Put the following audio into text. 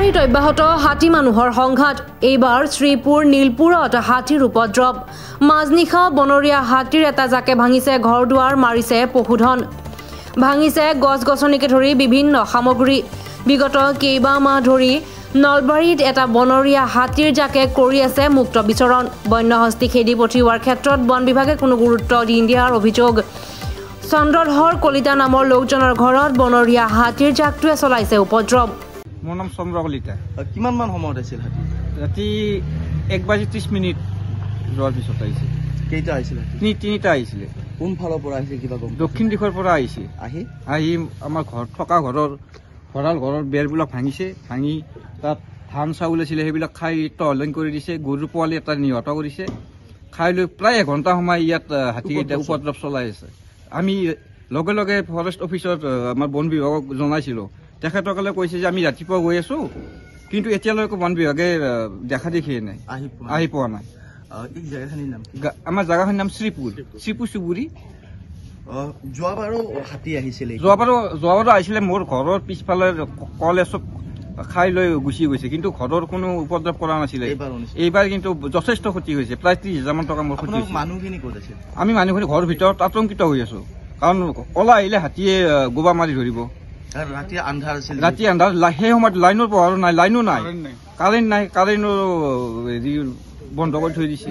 নলবাৰীত অব্যাহত হাতী মানুহৰ সংঘাত এইবাৰ শ্ৰীপুৰ নীলপুৰত হাতীৰ উপদ্ৰৱ মাজনিশা বনৰীয়া হাতীৰ এটা জাকে ভাঙিছে ঘৰ দুৱাৰ মাৰিছে পশুধন ভাঙিছে গছ গছনিকে ধৰি বিভিন্ন সামগ্ৰী বিগত কেইবা মাহ ধৰি নলবাৰীত এটা বনৰীয়া হাতীৰ জাকে কৰি আছে মুক্ত বিচৰণ বন্যহস্তি খেদি পঠিওৱাৰ ক্ষেত্ৰত বন বিভাগে কোনো গুৰুত্ব দিয়াৰ অভিযোগ চন্দ্ৰধৰ কলিতা নামৰ লোকজনৰ ঘৰত বনৰীয়া হাতীৰ জাকটোৱে চলাইছে উপদ্ৰৱ মোৰ নাম চন্দ্ৰ কলিতা কিমান মান সময়ত আছিল হাতী ৰাতি 1:30 যোৱাৰ পিছত আহিছে কেইটা আহিছিল তিনিটা আহিছিলে কোন ফালৰ পৰা আহিছিল কিবা গম দক্ষিণ দিশৰ পৰা আহিছে আহি আমাৰ ঘৰ থকা ঘৰৰ ভঁৰাল ঘৰৰ বেৰবিলাক ভাঙিছে ভাঙি তাত ধান চাউল আছিলে সেইবিলাক খাই তহলং কৰি দিছে গৰু পোৱালি এটা নিহত কৰিছে খাই লৈ প্ৰায় এঘণ্টা সময় ইয়াত হাতী উপদ্ৰৱ চলাই আছে আমি লগে লগে ফৰেষ্ট অফিচত আমাৰ বন বিভাগক জনাইছিলোঁ তেখেতসকলে কৈছে যে আমি ৰাতিপুৱা গৈ আছো কিন্তু এতিয়ালৈকে বন বিভাগে দেখা দেখিয়ে নাই আহি পোৱা নাই আমাৰ জাগাখিনিৰ নাম শ্ৰীপুৰ চুবুৰী যোৱাবাৰো হাতী আহিছিলে যোৱাবাৰো আহিছিলে মোৰ ঘৰৰ পিছফালে কল এচব খাই লৈ গুচি গৈছে কিন্তু ঘৰৰ কোনো উপদ্ৰৱ কৰা নাছিলে এইবাৰ কিন্তু যথেষ্ট ক্ষতি হৈছে প্ৰায় 30,000 মান টকা মোৰ ক্ষতি হৈছে মানুহখিনি ক'ত আছে আমি মানুহখিনি ঘৰৰ ভিতৰত আতংকিত হৈ আছো কাৰণ কলা আহিলে হাতীয়ে গোবা মাৰি ধৰিব ৰাতি আন্ধাৰ আছিল ৰাতি আন্ধাৰ সেই সময়ত লাইনৰ পোহৰ নাই লাইনো নাই কাৰেণ্ট নাই কাৰেণ্টৰ বন্ধ কৰি থৈ দিছে